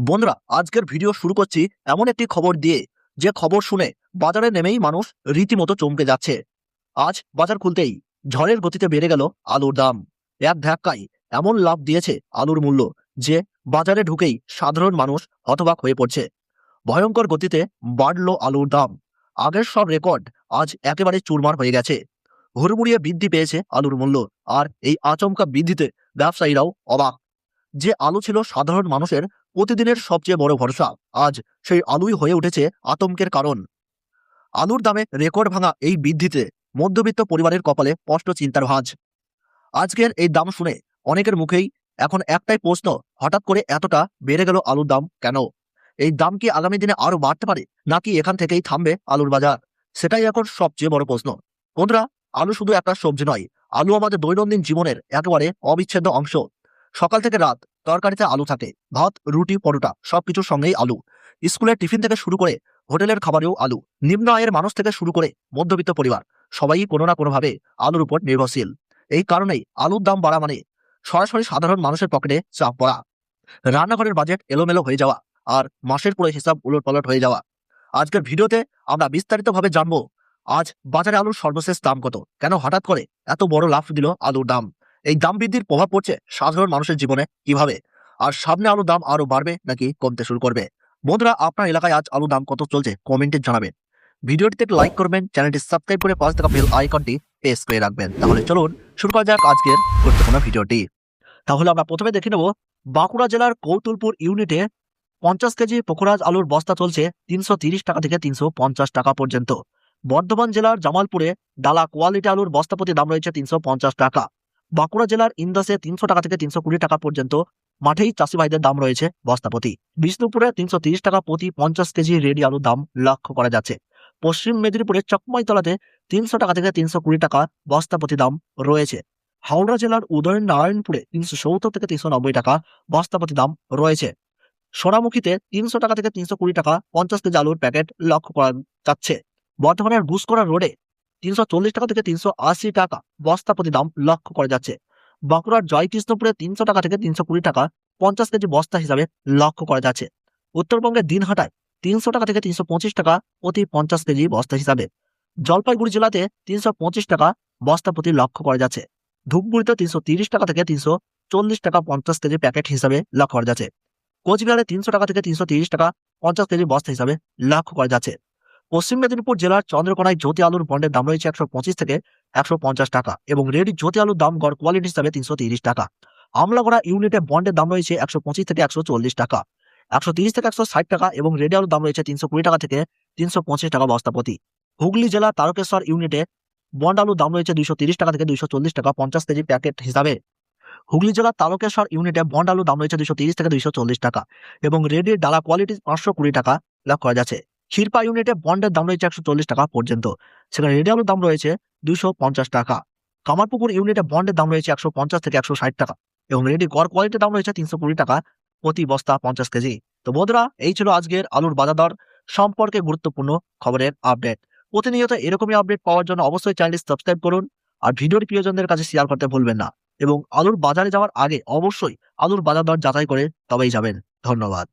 বন্ধুরা, আজকের ভিডিও শুরু করছি এমন একটি খবর দিয়ে, যে খবর শুনে বাজারে নেমেই মানুষ রীতিমতো চমকে যাচ্ছে। আজ বাজার খুলতেই ঝড়ের গতিতে বেড়ে গেল আলুর দাম। এক ধাক্কায় এমন লাভ দিয়েছে আলুর মূল্য যে বাজারে ঢুকেই সাধারণ মানুষ হতবাক হয়ে পড়ছে। ভয়ঙ্কর গতিতে বাড়লো আলুর দাম। আগের সব রেকর্ড আজ একেবারে চুরমার হয়ে গেছে। হুড়মুড়িয়ে বৃদ্ধি পেয়েছে আলুর মূল্য। আর এই আচমকা বৃদ্ধিতে ব্যবসায়ীরাও অবাক। যে আলু ছিল সাধারণ মানুষের প্রতিদিনের সবচেয়ে বড় ভরসা, আজ সেই আলুই হয়ে উঠেছে আতঙ্কের কারণ। আলুর দামে রেকর্ড ভাঙা এই বৃদ্ধিতে মধ্যবিত্ত পরিবারের কপালে স্পষ্ট চিন্তার ভাঁজ। আজকের এই দাম শুনে অনেকের মুখেই এখন একটাই প্রশ্ন, হঠাৎ করে এতটা বেড়ে গেল আলুর দাম কেন? এই দাম কি আগামী দিনে আরো বাড়তে পারে, নাকি এখান থেকেই থামবে আলুর বাজার? সেটাই এখন সবচেয়ে বড় প্রশ্ন। বন্ধুরা, আলু শুধু একটা সবজি নয়, আলু আমাদের দৈনন্দিন জীবনের একেবারে অবিচ্ছেদ্য অংশ। সকাল থেকে রাত তরকারিতে আলু থাকে, ভাত, রুটি, পরোটা সবকিছুর সঙ্গেই আলু। স্কুলের টিফিন থেকে শুরু করে হোটেলের খাবারেও আলু। নিম্ন আয়ের মানুষ থেকে শুরু করে মধ্যবিত্ত পরিবার সবাই কোনো না কোনোভাবে আলুর উপর নির্ভরশীল। এই কারণেই আলুর দাম বাড়া মানে সরাসরি সাধারণ মানুষের পকেটে চাপ পড়া, রান্নাঘরের বাজেট এলোমেলো হয়ে যাওয়া, আর মাসের পরে হিসাব উলটপালট হয়ে যাওয়া। আজকের ভিডিওতে আমরা বিস্তারিতভাবে জানবো, আজ বাজারে আলুর সর্বশেষ দাম কত, কেন হঠাৎ করে এত বড় লাফ দিল আলুর দাম, এই দাম বৃদ্ধির প্রভাব পড়ছে সাধারণ মানুষের জীবনে কিভাবে, আর সামনে আলুর দাম আরো বাড়বে নাকি কমতে শুরু করবে। বন্ধুরা, আপনার এলাকায় আজ আলুর দাম কত চলছে কমেন্টে জানাবেন। ভিডিওটিতে একটি লাইক করবেন, চ্যানেলটি সাবস্ক্রাইব করে পাশে থাকা বেল আইকনটি প্রেস করে রাখবেন। তাহলে চলুন শুরু করা যাক আজকের গুরুত্বপূর্ণ ভিডিওটি। তাহলে আমরা প্রথমে দেখে নেব, বাঁকুড়া জেলার কৌতুলপুর ইউনিটে 50 কেজি পোখরাজ আলুর বস্তা চলছে 330 টাকা থেকে 350 টাকা পর্যন্ত। বর্ধমান জেলার জামালপুরে ডালা কোয়ালিটি আলুর বস্তা প্রতি দাম রয়েছে 350 টাকা। বাঁকুড়া জেলার ইন্দাসে 300 টাকা থেকে 320 টাকা পর্যন্ত মাঠেই চাষি ভাইদের দাম রয়েছে বস্তা প্রতি। বিষ্ণুপুরে 330 টাকা প্রতি 50 কেজি রেডি আলুর দাম লক্ষ্য করা যাচ্ছে। পশ্চিম মেদিনীপুরের চকমাইতলাতে 300 টাকা থেকে 320 টাকা বস্তা প্রতি দাম রয়েছে। হাওড়া জেলার উদয়ন নারায়ণপুরে 370 থেকে 390 টাকা বস্তা প্রতি দাম রয়েছে। সোনামুখীতে 300 টাকা থেকে 320 টাকা 50 কেজি আলুর প্যাকেট লক্ষ্য করা যাচ্ছে। বর্ধমানের ঘুষকরা রোডে 340 টাকা থেকে 380 টাকা বস্তা প্রতি দাম লক্ষ্য করা যাচ্ছে। বাঁকুড়ার জয়কৃষ্ণপুরে 300 টাকা থেকে 320 টাকা 50 কেজি বস্তা হিসাবে লক্ষ্য করা যাচ্ছে। উত্তরবঙ্গের দিনহাটায় 300 টাকা থেকে 325 টাকা প্রতি 50 কেজি বস্তা হিসাবে। জলপাইগুড়ি জেলাতে 325 টাকা বস্তা প্রতি লক্ষ্য করা যাচ্ছে। ধূপগুড়িতে 330 টাকা থেকে 340 টাকা 50 কেজি প্যাকেট হিসাবে লক্ষ্য করা যাচ্ছে। কোচবিহারে 300 টাকা থেকে 330 টাকা 50 কেজি বস্তা হিসাবে লক্ষ্য করা যাচ্ছে। পশ্চিম মেদিনীপুর জেলার চন্দ্রকোনায় জ্যোতি আলুর বন্ডের দাম রয়েছে 125 থেকে 150 টাকা এবং রেডি জ্যোতি আলুর দাম গড় কোয়ালিটি হিসাবে 330 টাকা। আমলাগড়া ইউনিটে বন্ডের দাম রয়েছে 125 থেকে 140 টাকা, 130 থেকে 160 টাকা এবং রেডি আলুর দাম রয়েছে 320 টাকা থেকে 325 টাকা বস্তা প্রতি। হুগলি জেলা তারকেশ্বর ইউনিটে বন্ড আলুর দাম রয়েছে 230 টাকা থেকে 240 টাকা 50 কেজি প্যাকেট হিসাবে। হুগলি জেলার তারকেশ্বর ইউনিটে বন্ড আলুর দাম রয়েছে 230 থেকে 240 টাকা এবং রেডির ডালা কোয়ালিটি 520 টাকা লক্ষ্য করা যাচ্ছে। ক্ষীরপা ইউনিটে বন্ডের দাম রয়েছে 140 টাকা পর্যন্ত, সেখানে রেডি আলুর দাম রয়েছে 250 টাকা। কামারপুকুর ইউনিটে বন্ডের দাম রয়েছে 150 থেকে 160 টাকা এবং রেডি গড় কোয়ালিটির দাম রয়েছে 320 টাকা প্রতি বস্তা 50 কেজি। তো বন্ধুরা, এই ছিল আজকের আলুর বাজার দর সম্পর্কে গুরুত্বপূর্ণ খবরের আপডেট। প্রতিনিয়ত এরকমই আপডেট পাওয়ার জন্য অবশ্যই চ্যানেলটি সাবস্ক্রাইব করুন আর ভিডিওর প্রিয়জনদের কাছে শেয়ার করতে ভুলবেন না। এবং আলুর বাজারে যাওয়ার আগে অবশ্যই আলুর বাজার দর যাচাই করে তবেই যাবেন। ধন্যবাদ।